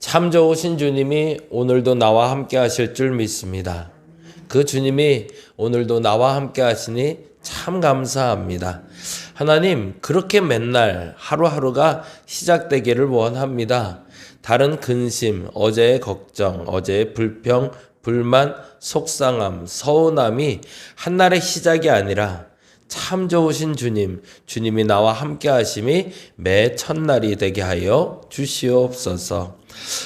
참 좋으신 주님이 오늘도 나와 함께 하실 줄 믿습니다. 그 주님이 오늘도 나와 함께 하시니 참 감사합니다. 하나님, 그렇게 맨날 하루하루가 시작되기를 원합니다. 다른 근심, 어제의 걱정, 어제의 불평, 불만, 속상함, 서운함이 한날의 시작이 아니라 참 좋으신 주님, 주님이 나와 함께 하심이 매 첫날이 되게 하여 주시옵소서.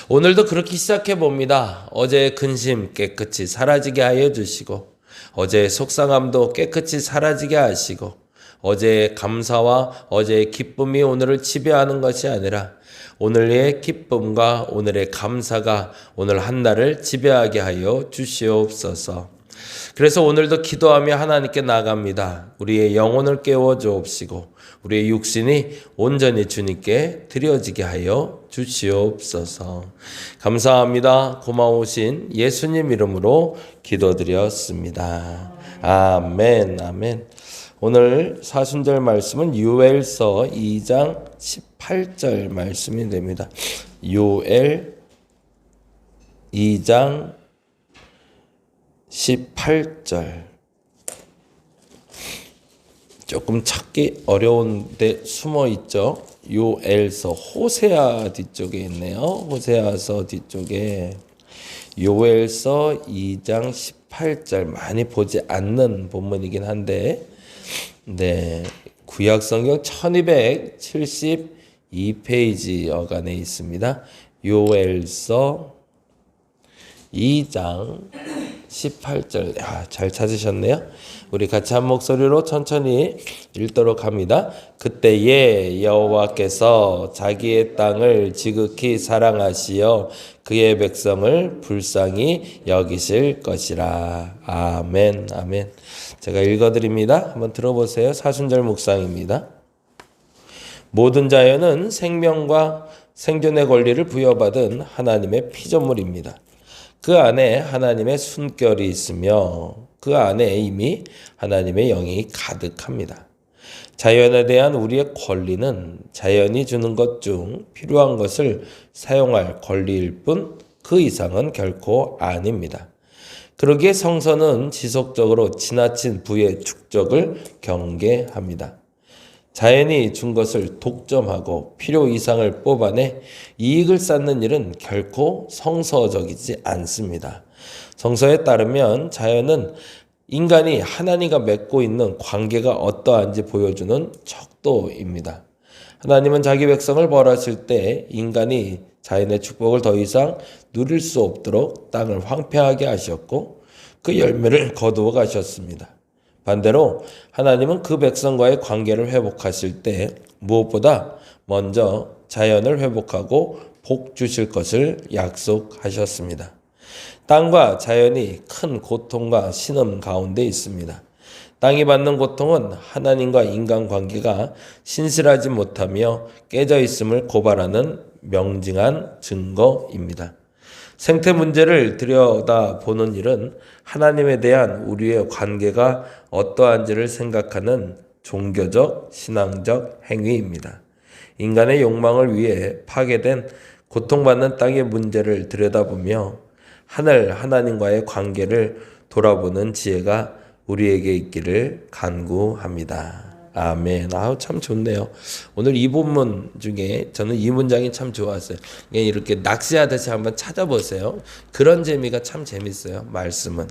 오늘도 그렇게 시작해 봅니다. 어제의 근심 깨끗이 사라지게 하여 주시고, 어제의 속상함도 깨끗이 사라지게 하시고, 어제의 감사와 어제의 기쁨이 오늘을 지배하는 것이 아니라 오늘의 기쁨과 오늘의 감사가 오늘 한날을 지배하게 하여 주시옵소서. 그래서 오늘도 기도하며 하나님께 나갑니다. 우리의 영혼을 깨워 주옵시고 우리의 육신이 온전히 주님께 드려지게 하여 주시옵소서. 감사합니다. 고마우신 예수님 이름으로 기도드렸습니다. 아멘, 아멘. 오늘 사순절 말씀은 요엘서 2장 18절 말씀이 됩니다. 요엘 2장 18절. 조금 찾기 어려운데 숨어 있죠. 요엘서 호세아 뒤쪽에 있네요. 호세아서 뒤쪽에 요엘서 2장 18절 많이 보지 않는 본문이긴 한데, 네, 구약성경 1272페이지 여간에 있습니다. 요엘서 2장 18절. 잘 찾으셨네요. 우리 같이 한 목소리로 천천히 읽도록 합니다. 그때에 여호와께서 자기의 땅을 지극히 사랑하시어 그의 백성을 불쌍히 여기실 것이라. 아멘, 아멘. 제가 읽어드립니다. 한번 들어보세요. 사순절 묵상입니다. 모든 자연은 생명과 생존의 권리를 부여받은 하나님의 피조물입니다. 그 안에 하나님의 숨결이 있으며 그 안에 이미 하나님의 영이 가득합니다. 자연에 대한 우리의 권리는 자연이 주는 것 중 필요한 것을 사용할 권리일 뿐 그 이상은 결코 아닙니다. 그러기에 성서는 지속적으로 지나친 부의 축적을 경계합니다. 자연이 준 것을 독점하고 필요 이상을 뽑아내 이익을 쌓는 일은 결코 성서적이지 않습니다. 성서에 따르면 자연은 인간이 하나님과 맺고 있는 관계가 어떠한지 보여주는 척도입니다. 하나님은 자기 백성을 벌하실 때 인간이 자연의 축복을 더 이상 누릴 수 없도록 땅을 황폐하게 하셨고 그 열매를 거두어 가셨습니다. 반대로 하나님은 그 백성과의 관계를 회복하실 때 무엇보다 먼저 자연을 회복하고 복 주실 것을 약속하셨습니다. 땅과 자연이 큰 고통과 신음 가운데 있습니다. 땅이 받는 고통은 하나님과 인간 관계가 신실하지 못하며 깨져 있음을 고발하는 명징한 증거입니다. 생태 문제를 들여다보는 일은 하나님에 대한 우리의 관계가 어떠한지를 생각하는 종교적, 신앙적 행위입니다. 인간의 욕망을 위해 파괴된 고통받는 땅의 문제를 들여다보며 하나님과의 관계를 돌아보는 지혜가 우리에게 있기를 간구합니다. 아멘. 참 좋네요. 오늘 이 본문 중에 저는 이 문장이 참 좋았어요. 이렇게 낚시하듯이 한번 찾아보세요. 그런 재미가 참 재밌어요. 말씀은.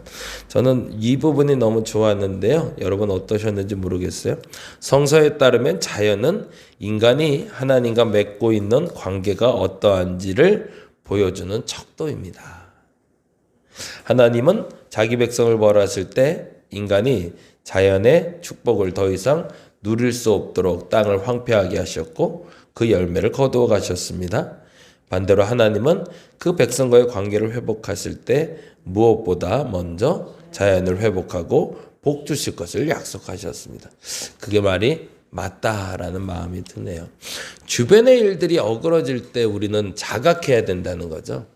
저는 이 부분이 너무 좋았는데요. 여러분 어떠셨는지 모르겠어요. 성서에 따르면 자연은 인간이 하나님과 맺고 있는 관계가 어떠한지를 보여주는 척도입니다. 하나님은 자기 백성을 벌하실 때 인간이 자연의 축복을 더 이상 누릴 수 없도록 땅을 황폐하게 하셨고 그 열매를 거두어 가셨습니다. 반대로 하나님은 그 백성과의 관계를 회복하실 때 무엇보다 먼저 자연을 회복하고 복 주실 것을 약속하셨습니다. 그게 말이 맞다라는 마음이 드네요. 주변의 일들이 어그러질 때 우리는 자각해야 된다는 거죠.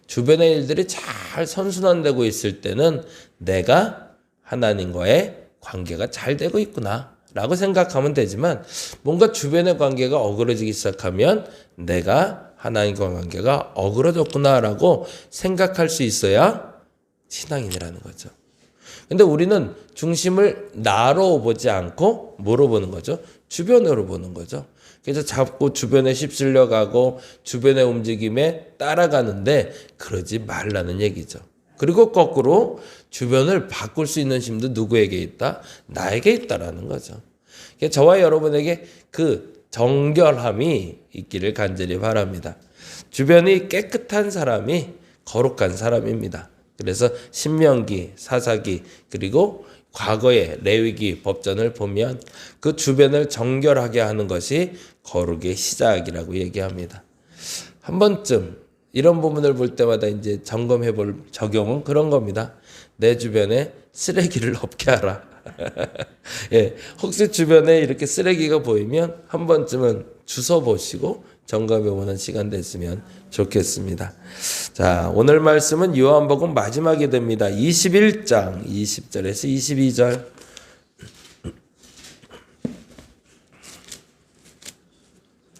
주변의 일들이 잘 선순환되고 있을 때는 내가 하나님과의 관계가 잘 되고 있구나 라고 생각하면 되지만 뭔가 주변의 관계가 어그러지기 시작하면 내가 하나님과 관계가 어그러졌구나라고 생각할 수 있어야 신앙인이라는 거죠. 근데 우리는 중심을 나로 보지 않고 뭐로 보는 거죠? 주변으로 보는 거죠. 그래서 자꾸 주변에 휩쓸려 가고 주변의 움직임에 따라가는데 그러지 말라는 얘기죠. 그리고 거꾸로 주변을 바꿀 수 있는 힘도 누구에게 있다? 나에게 있다라는 거죠. 저와 여러분에게 그 정결함이 있기를 간절히 바랍니다. 주변이 깨끗한 사람이 거룩한 사람입니다. 그래서 신명기, 사사기, 그리고 과거의 레위기, 법전을 보면 그 주변을 정결하게 하는 것이 거룩의 시작이라고 얘기합니다. 한 번쯤 이런 부분을 볼 때마다 이제 점검해 볼 적용은 그런 겁니다. 내 주변에 쓰레기를 없게 하라. 예, 혹시 주변에 이렇게 쓰레기가 보이면 한 번쯤은 주워 보시고 점검해 보는 시간 됐으면 좋겠습니다. 자, 오늘 말씀은 요한복음 마지막에 됩니다. 21장 20절에서 22절.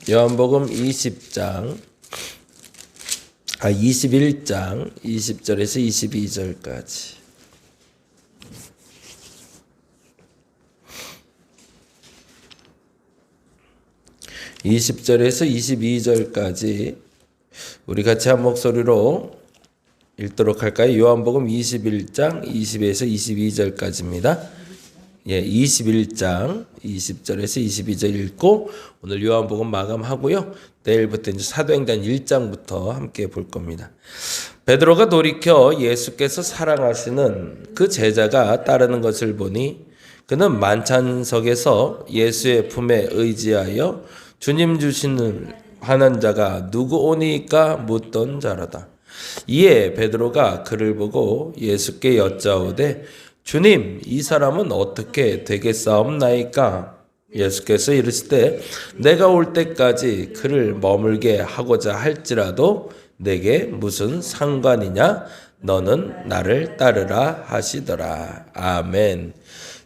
요한복음 21장 20절에서 22절까지. (20절에서) (22절까지) 우리 같이 한 목소리로 읽도록 할까요? 요한복음 21장 20에서 22절까지입니다. 예, 21장 20절에서 22절 읽고 오늘 요한복음 마감하고요. 내일부터 이제 사도행전 1장부터 함께 볼 겁니다. 베드로가 돌이켜 예수께서 사랑하시는 그 제자가 따르는 것을 보니 그는 만찬석에서 예수의 품에 의지하여 주님 주시는 하는 자가 누구 오니까 묻던 자라다. 이에 베드로가 그를 보고 예수께 여짜오되 주님, 이 사람은 어떻게 되겠사옵나이까? 예수께서 이르시되 내가 올 때까지 그를 머물게 하고자 할지라도 내게 무슨 상관이냐? 너는 나를 따르라 하시더라. 아멘.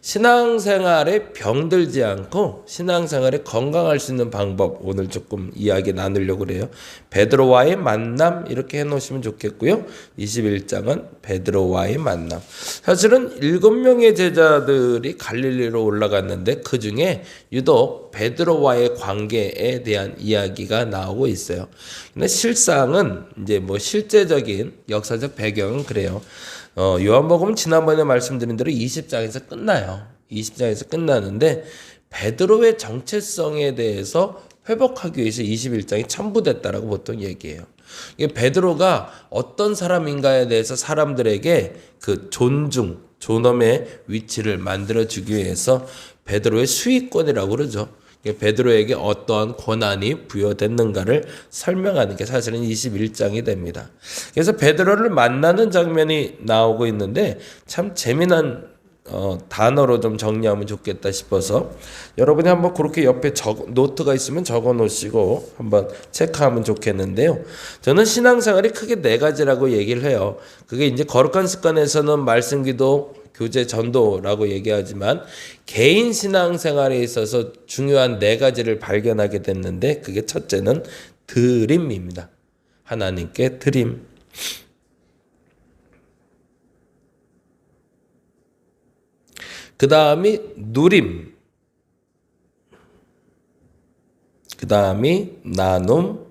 신앙생활에 병들지 않고 신앙생활에 건강할 수 있는 방법 오늘 조금 이야기 나누려고 그래요. 베드로와의 만남 이렇게 해놓으시면 좋겠고요. 21장은 베드로와의 만남. 사실은 7명의 제자들이 갈릴리로 올라갔는데 그중에 유독 베드로와의 관계에 대한 이야기가 나오고 있어요. 근데 실상은 이제 뭐 실제적인 역사적 배경은 그래요. 요한복음 지난번에 말씀드린 대로 20장에서 끝나요. 20장에서 끝나는데 베드로의 정체성에 대해서 회복하기 위해서 21장이 첨부됐다라고 보통 얘기해요. 베드로가 어떤 사람인가에 대해서 사람들에게 그 존엄의 위치를 만들어주기 위해서 베드로의 수익권이라고 그러죠. 베드로에게 어떠한 권한이 부여됐는가를 설명하는 게 사실은 21장이 됩니다. 그래서 베드로를 만나는 장면이 나오고 있는데 참 재미난 단어로 좀 정리하면 좋겠다 싶어서 여러분이 한번 그렇게 옆에 노트가 있으면 적어 놓으시고 한번 체크하면 좋겠는데요. 저는 신앙생활이 크게 4가지라고 얘기를 해요. 그게 이제 거룩한 습관에서는 말씀, 기도, 교제, 전도라고 얘기하지만 개인 신앙생활에 있어서 중요한 4가지를 발견하게 됐는데 그게 첫째는 드림입니다. 하나님께 드림. 그 다음이 누림. 그 다음이 나눔.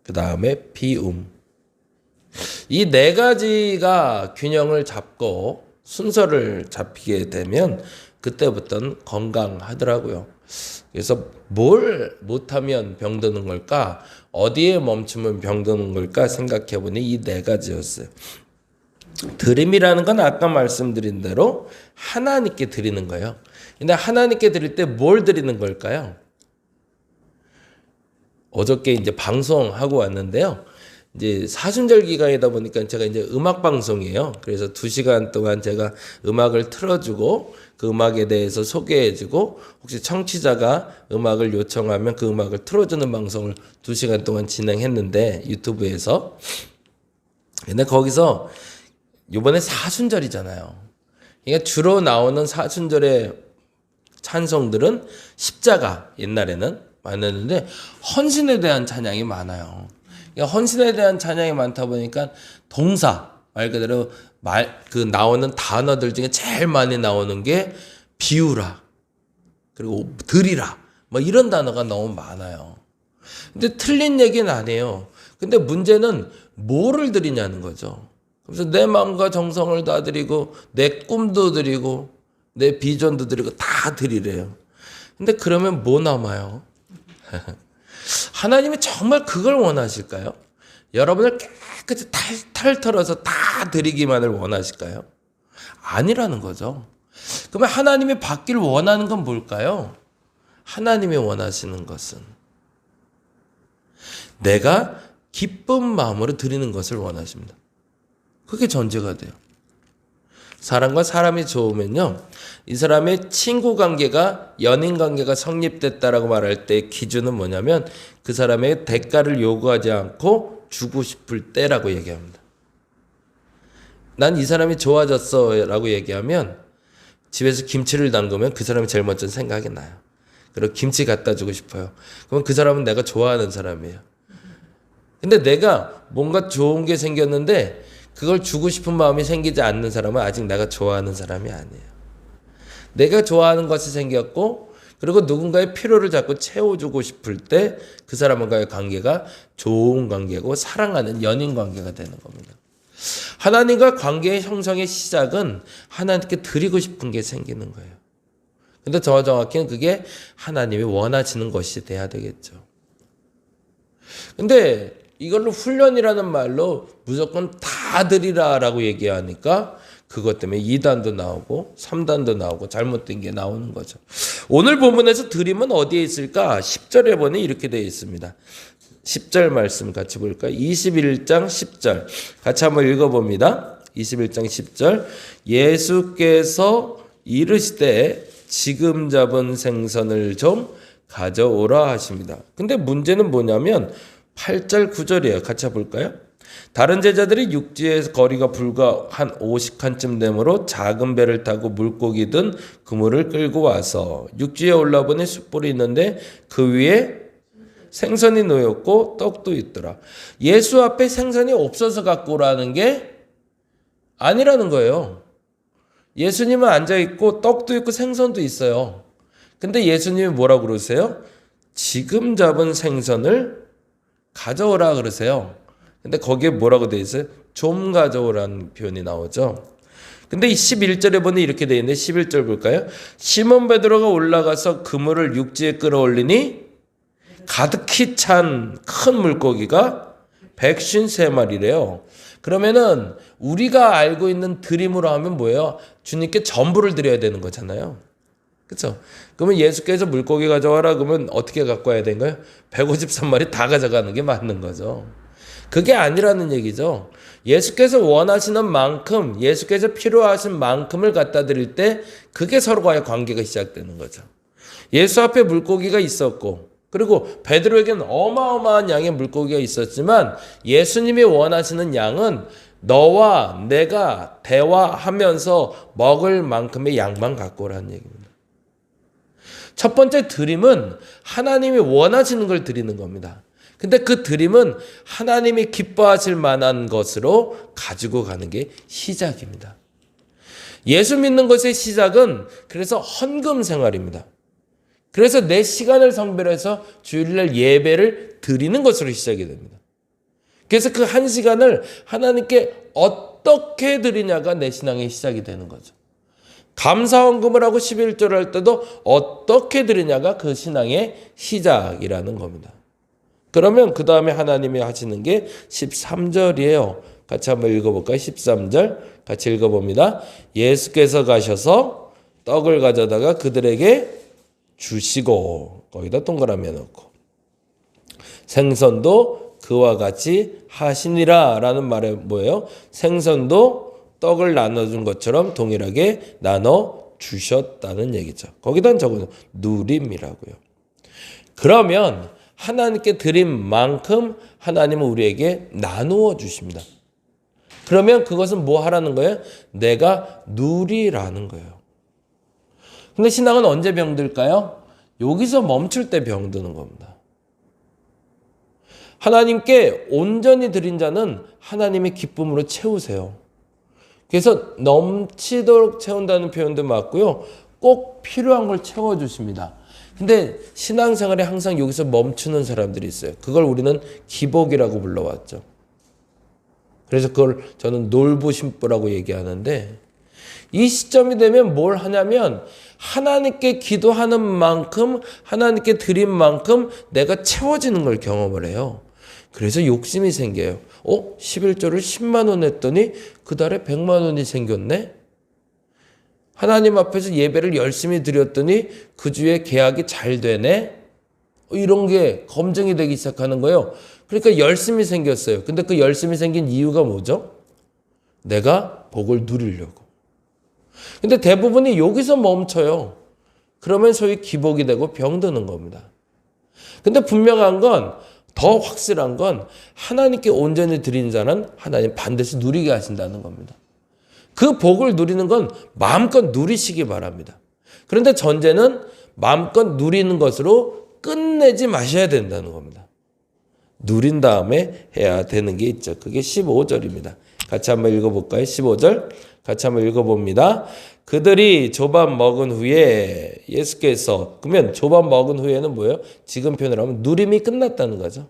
그 다음에 비움. 이 4가지가 균형을 잡고 순서를 잡히게 되면 그때부터는 건강하더라고요. 그래서 뭘 못하면 병드는 걸까? 어디에 멈추면 병드는 걸까? 생각해보니 이 4가지였어요. 드림이라는 건 아까 말씀드린 대로 하나님께 드리는 거예요. 근데 하나님께 드릴 때 뭘 드리는 걸까요? 어저께 이제 방송하고 왔는데요. 이제 사순절 기간이다 보니까 제가 이제 음악 방송이에요. 그래서 2시간 동안 제가 음악을 틀어주고 그 음악에 대해서 소개해주고 혹시 청취자가 음악을 요청하면 그 음악을 틀어주는 방송을 2시간 동안 진행했는데 유튜브에서. 근데 거기서 이번에 사순절이잖아요. 그러니까 주로 나오는 사순절의 찬송들은 십자가 옛날에는 많았는데 헌신에 대한 찬양이 많아요. 그러니까 헌신에 대한 찬양이 많다 보니까 동사 말 그대로 나오는 단어들 중에 제일 많이 나오는 게 비우라 그리고 드리라 뭐 이런 단어가 너무 많아요. 근데 틀린 얘기는 아니에요. 근데 문제는 뭐를 드리냐는 거죠. 그래서 내 마음과 정성을 다 드리고 내 꿈도 드리고 내 비전도 드리고 다 드리래요. 근데 그러면 뭐 남아요? 하나님이 정말 그걸 원하실까요? 여러분을 깨끗이 탈탈 털어서 다 드리기만을 원하실까요? 아니라는 거죠. 그러면 하나님이 받길 원하는 건 뭘까요? 하나님이 원하시는 것은 내가 기쁜 마음으로 드리는 것을 원하십니다. 그게 전제가 돼요. 사람과 사람이 좋으면요, 이 사람의 친구 관계가 연인 관계가 성립됐다라고 말할 때 기준은 뭐냐면 그 사람의 대가를 요구하지 않고 주고 싶을 때라고 얘기합니다. 난 이 사람이 좋아졌어 라고 얘기하면 집에서 김치를 담그면 그 사람이 제일 먼저 생각이 나요. 그리고 김치 갖다 주고 싶어요. 그럼 그 사람은 내가 좋아하는 사람이에요. 근데 내가 뭔가 좋은 게 생겼는데 그걸 주고 싶은 마음이 생기지 않는 사람은 아직 내가 좋아하는 사람이 아니에요. 내가 좋아하는 것이 생겼고 그리고 누군가의 필요를 자꾸 채워주고 싶을 때 그 사람과의 관계가 좋은 관계고 사랑하는 연인 관계가 되는 겁니다. 하나님과 관계의 형성의 시작은 하나님께 드리고 싶은 게 생기는 거예요. 근데 더 정확히는 그게 하나님이 원하시는 것이 돼야 되겠죠. 근데 이걸로 훈련이라는 말로 무조건 다 드리라라고 얘기하니까 그것 때문에 2단도 나오고 3단도 나오고 잘못된 게 나오는 거죠. 오늘 본문에서 드림은 어디에 있을까? 10절에 보니 이렇게 되어 있습니다. 10절 말씀 같이 볼까요? 21장 10절 같이 한번 읽어봅니다. 21장 10절 예수께서 이르시되 지금 잡은 생선을 좀 가져오라 하십니다. 근데 문제는 뭐냐면 8절 9절이에요. 같이 볼까요? 다른 제자들이 육지에서 거리가 불과 한 50칸쯤 되므로 작은 배를 타고 물고기 든 그물을 끌고 와서 육지에 올라보니 숯불이 있는데 그 위에 생선이 놓였고 떡도 있더라. 예수 앞에 생선이 없어서 갖고 오라는 게 아니라는 거예요. 예수님은 앉아있고 떡도 있고 생선도 있어요. 근데 예수님이 뭐라고 그러세요? 지금 잡은 생선을 가져오라 그러세요. 근데 거기에 뭐라고 되어 있어요? 좀 가져오라는 표현이 나오죠. 근데 이 11절에 보니 이렇게 되어 있는데 11절 볼까요? 시몬 베드로가 올라가서 그물을 육지에 끌어올리니 가득히 찬 큰 물고기가 153마리래요. 그러면은 우리가 알고 있는 드림으로 하면 뭐예요? 주님께 전부를 드려야 되는 거잖아요. 그렇죠? 그러면 예수께서 물고기 가져와라 그러면 어떻게 갖고 와야 되는 거예요? 153마리 다 가져가는 게 맞는 거죠. 그게 아니라는 얘기죠. 예수께서 원하시는 만큼, 예수께서 필요하신 만큼을 갖다 드릴 때 그게 서로와의 관계가 시작되는 거죠. 예수 앞에 물고기가 있었고 그리고 베드로에게는 어마어마한 양의 물고기가 있었지만 예수님이 원하시는 양은 너와 내가 대화하면서 먹을 만큼의 양만 갖고 오라는 얘기입니다. 첫 번째 드림은 하나님이 원하시는 걸 드리는 겁니다. 근데 그 드림은 하나님이 기뻐하실 만한 것으로 가지고 가는 게 시작입니다. 예수 믿는 것의 시작은 그래서 헌금 생활입니다. 그래서 내 시간을 성별해서 주일날 예배를 드리는 것으로 시작이 됩니다. 그래서 그 한 시간을 하나님께 어떻게 드리냐가 내 신앙의 시작이 되는 거죠. 감사헌금을 하고 11조를 할 때도 어떻게 드리냐가 그 신앙의 시작이라는 겁니다. 그러면 그 다음에 하나님이 하시는 게 13절이에요. 같이 한번 읽어볼까요? 13절 같이 읽어봅니다. 예수께서 가셔서 떡을 가져다가 그들에게 주시고 거기다 동그라미 넣고 생선도 그와 같이 하시니라 라는 말에 뭐예요? 생선도 떡을 나눠준 것처럼 동일하게 나눠주셨다는 얘기죠. 거기다 적어서 누림이라고요. 그러면 하나님께 드린 만큼 하나님은 우리에게 나누어 주십니다. 그러면 그것은 뭐 하라는 거예요? 내가 누리라는 거예요. 근데 신앙은 언제 병들까요? 여기서 멈출 때 병드는 겁니다. 하나님께 온전히 드린 자는 하나님의 기쁨으로 채우세요. 그래서 넘치도록 채운다는 표현도 맞고요. 꼭 필요한 걸 채워주십니다. 근데 신앙생활에 항상 여기서 멈추는 사람들이 있어요. 그걸 우리는 기복이라고 불러왔죠. 그래서 그걸 저는 놀부심부라고 얘기하는데, 이 시점이 되면 뭘 하냐면 하나님께 기도하는 만큼, 하나님께 드린 만큼 내가 채워지는 걸 경험을 해요. 그래서 욕심이 생겨요. 11조를 10만 원 했더니 그 달에 100만 원이 생겼네? 하나님 앞에서 예배를 열심히 드렸더니 그 주에 계약이 잘 되네? 이런 게 검증이 되기 시작하는 거예요. 그러니까 열심히 생겼어요. 근데 그 열심히 생긴 이유가 뭐죠? 내가 복을 누리려고. 근데 대부분이 여기서 멈춰요. 그러면 소위 기복이 되고 병드는 겁니다. 근데 분명한 건, 더 확실한 건 하나님께 온전히 드린 자는 하나님 반드시 누리게 하신다는 겁니다. 그 복을 누리는 건 마음껏 누리시기 바랍니다. 그런데 전제는 마음껏 누리는 것으로 끝내지 마셔야 된다는 겁니다. 누린 다음에 해야 되는 게 있죠. 그게 15절입니다. 같이 한번 읽어볼까요? 15절 같이 한번 읽어봅니다. 그들이 조반 먹은 후에 예수께서, 그러면 조반 먹은 후에는 뭐예요? 지금 표현을 하면 누림이 끝났다는 거죠.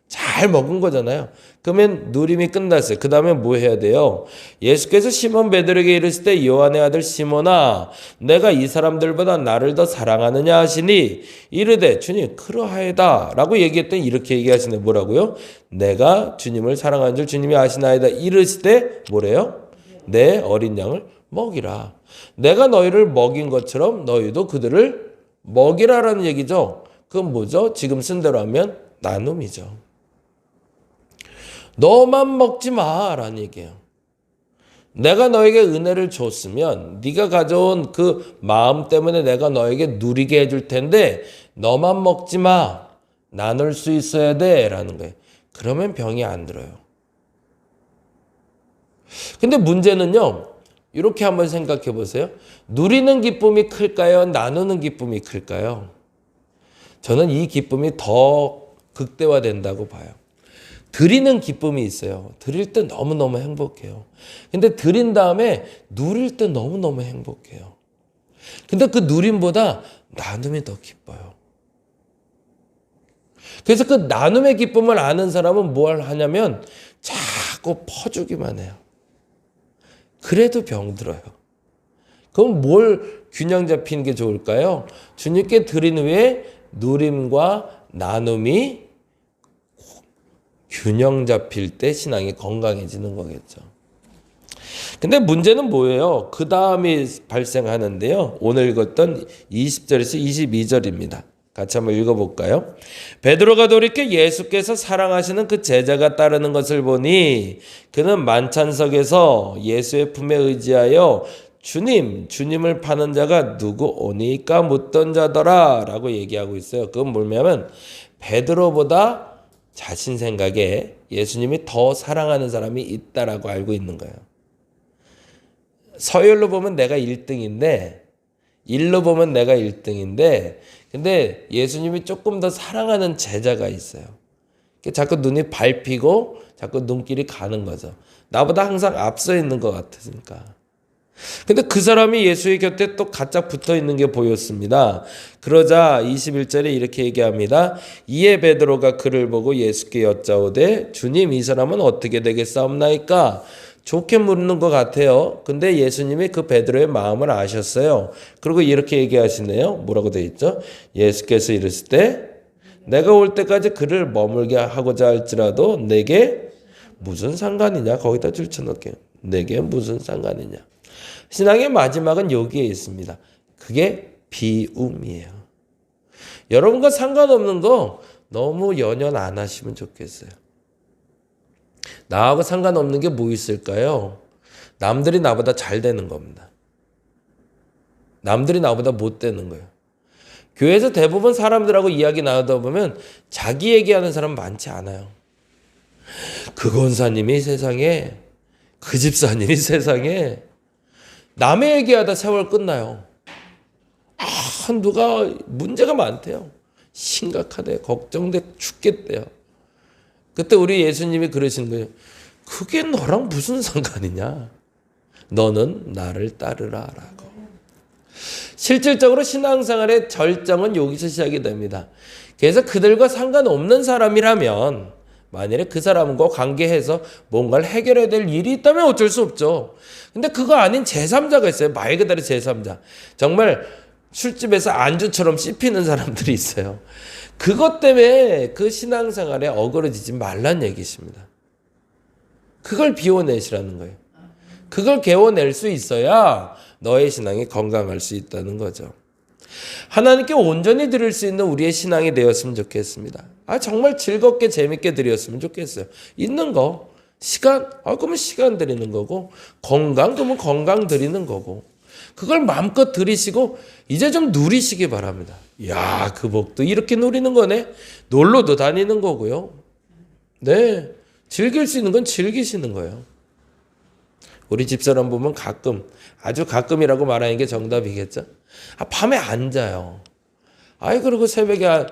잘 먹은 거잖아요. 그러면 누림이 끝났어요. 그 다음에 뭐 해야 돼요? 예수께서 시몬 베드로에게 이르실 때 요한의 아들 시몬아 내가 이 사람들보다 나를 더 사랑하느냐 하시니 이르되 주님 그러하이다 라고 얘기했더니 이렇게 얘기하시네. 뭐라고요? 내가 주님을 사랑하는 줄 주님이 아시나이다 이르실 때 뭐래요? 내 어린 양을 먹이라. 내가 너희를 먹인 것처럼 너희도 그들을 먹이라라는 얘기죠. 그건 뭐죠? 지금 쓴 대로 하면 나눔이죠. 너만 먹지 마라는 얘기예요. 내가 너에게 은혜를 줬으면 네가 가져온 그 마음 때문에 내가 너에게 누리게 해줄 텐데 너만 먹지 마. 나눌 수 있어야 돼 라는 거예요. 그러면 병이 안 들어요. 근데 문제는요. 이렇게 한번 생각해 보세요. 누리는 기쁨이 클까요? 나누는 기쁨이 클까요? 저는 이 기쁨이 더 극대화된다고 봐요. 드리는 기쁨이 있어요. 드릴 때 너무너무 행복해요. 근데 드린 다음에 누릴 때 너무너무 행복해요. 근데 그 누림보다 나눔이 더 기뻐요. 그래서 그 나눔의 기쁨을 아는 사람은 뭘 하냐면 자꾸 퍼주기만 해요. 그래도 병들어요. 그럼 뭘 균형 잡히는 게 좋을까요? 주님께 드린 후에 누림과 나눔이 균형 잡힐 때 신앙이 건강해지는 거겠죠. 근데 문제는 뭐예요? 그 다음이 발생하는데요. 오늘 읽었던 20절에서 22절입니다. 같이 한번 읽어볼까요? 베드로가 돌이켜 예수께서 사랑하시는 그 제자가 따르는 것을 보니 그는 만찬석에서 예수의 품에 의지하여 주님을 파는 자가 누구 오니까 묻던 자더라 라고 얘기하고 있어요. 그건 뭐냐면 베드로보다 자신 생각에 예수님이 더 사랑하는 사람이 있다라고 알고 있는 거예요. 서열로 보면 내가 1등인데 일로 보면 내가 1등인데 근데 예수님이 조금 더 사랑하는 제자가 있어요. 자꾸 눈이 밟히고 자꾸 눈길이 가는 거죠. 나보다 항상 앞서 있는 것 같으니까. 근데 그 사람이 예수의 곁에 또 가짝 붙어 있는 게 보였습니다. 그러자 21절에 이렇게 얘기합니다. 이에 베드로가 그를 보고 예수께 여짜오되 주님 이 사람은 어떻게 되겠사옵나이까? 좋게 묻는 것 같아요. 근데 예수님이 그 베드로의 마음을 아셨어요. 그리고 이렇게 얘기하시네요. 뭐라고 되어 있죠? 예수께서 이르실 때 내가 올 때까지 그를 머물게 하고자 할지라도 내게 무슨 상관이냐? 거기다 줄쳐놓을게요. 내게 무슨 상관이냐? 신앙의 마지막은 여기에 있습니다. 그게 비움이에요. 여러분과 상관없는 거 너무 연연 안 하시면 좋겠어요. 나하고 상관없는 게 뭐 있을까요? 남들이 나보다 잘 되는 겁니다. 남들이 나보다 못 되는 거예요. 교회에서 대부분 사람들하고 이야기 나누다 보면 자기 얘기하는 사람 많지 않아요. 그 권사님이 세상에 그 집사님이 세상에 남의 얘기하다 세월 끝나요. 누가 문제가 많대요. 심각하대. 걱정돼 죽겠대요. 그때 우리 예수님이 그러시는 거예요. 그게 너랑 무슨 상관이냐? 너는 나를 따르라 라고. 실질적으로 신앙생활의 절정은 여기서 시작이 됩니다. 그래서 그들과 상관없는 사람이라면 만일에 그 사람과 관계해서 뭔가를 해결해야 될 일이 있다면 어쩔 수 없죠. 근데 그거 아닌 제3자가 있어요. 말 그대로 제3자. 정말 술집에서 안주처럼 씹히는 사람들이 있어요. 그것 때문에 그 신앙생활에 어그러지지 말란 얘기십니다. 그걸 비워내시라는 거예요. 그걸 개워낼 수 있어야 너의 신앙이 건강할 수 있다는 거죠. 하나님께 온전히 드릴 수 있는 우리의 신앙이 되었으면 좋겠습니다. 정말 즐겁게 재밌게 드렸으면 좋겠어요. 있는 거 시간, 그러면 시간 드리는 거고, 건강, 그러면 건강 드리는 거고, 그걸 마음껏 드리시고 이제 좀 누리시기 바랍니다. 야, 그 복도 이렇게 누리는 거네. 놀러도 다니는 거고요. 네, 즐길 수 있는 건 즐기시는 거예요. 우리 집사람 보면 가끔, 아주 가끔이라고 말하는 게 정답이겠죠. 밤에 안 자요. 그리고 새벽에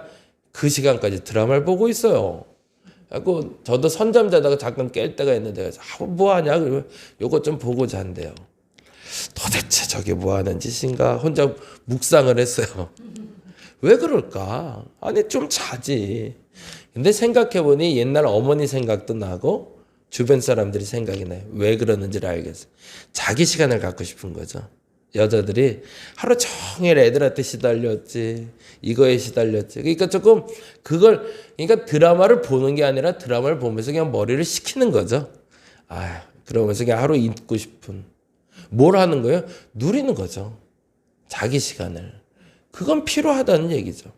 그 시간까지 드라마를 보고 있어요. 그리고 저도 선잠 자다가 잠깐 깰 때가 있는데, 뭐 하냐? 그러면 요거 좀 보고 잔대요. 도대체 저게 뭐 하는 짓인가? 혼자 묵상을 했어요. 왜 그럴까? 좀 자지. 근데 생각해보니 옛날 어머니 생각도 나고 주변 사람들이 생각이 나요. 왜 그러는지를 알겠어요. 자기 시간을 갖고 싶은 거죠. 여자들이 하루 종일 애들한테 시달렸지, 이거에 시달렸지. 그러니까 조금 그러니까 드라마를 보는 게 아니라 드라마를 보면서 그냥 머리를 식히는 거죠. 그러면서 그냥 하루 있고 싶은. 뭘 하는 거예요? 누리는 거죠. 자기 시간을. 그건 필요하다는 얘기죠.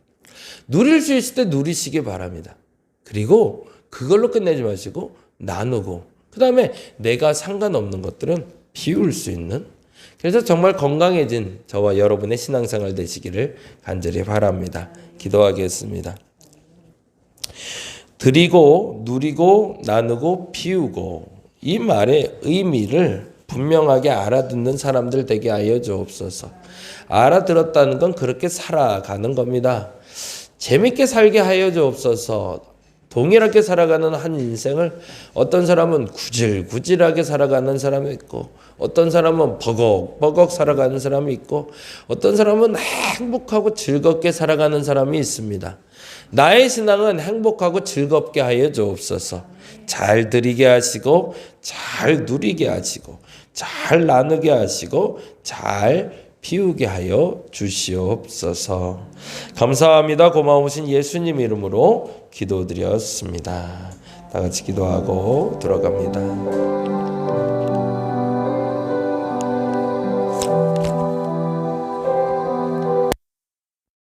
누릴 수 있을 때 누리시기 바랍니다. 그리고 그걸로 끝내지 마시고 나누고, 그 다음에 내가 상관없는 것들은 비울 수 있는, 그래서 정말 건강해진 저와 여러분의 신앙생활 되시기를 간절히 바랍니다. 기도하겠습니다. 드리고, 누리고, 나누고, 비우고, 이 말의 의미를 분명하게 알아듣는 사람들 되게 하여 주옵소서. 알아들었다는 건 그렇게 살아가는 겁니다. 재밌게 살게 하여 주옵소서. 동일하게 살아가는 한 인생을 어떤 사람은 구질구질하게 살아가는 사람이 있고, 어떤 사람은 버걱버걱 살아가는 사람이 있고, 어떤 사람은 행복하고 즐겁게 살아가는 사람이 있습니다. 나의 신앙은 행복하고 즐겁게 하여 주옵소서. 잘 드리게 하시고, 잘 누리게 하시고, 잘 나누게 하시고, 잘 비우게 하여 주시옵소서. 감사합니다. 고마우신 예수님 이름으로 기도드렸습니다. 다 같이 기도하고 들어갑니다.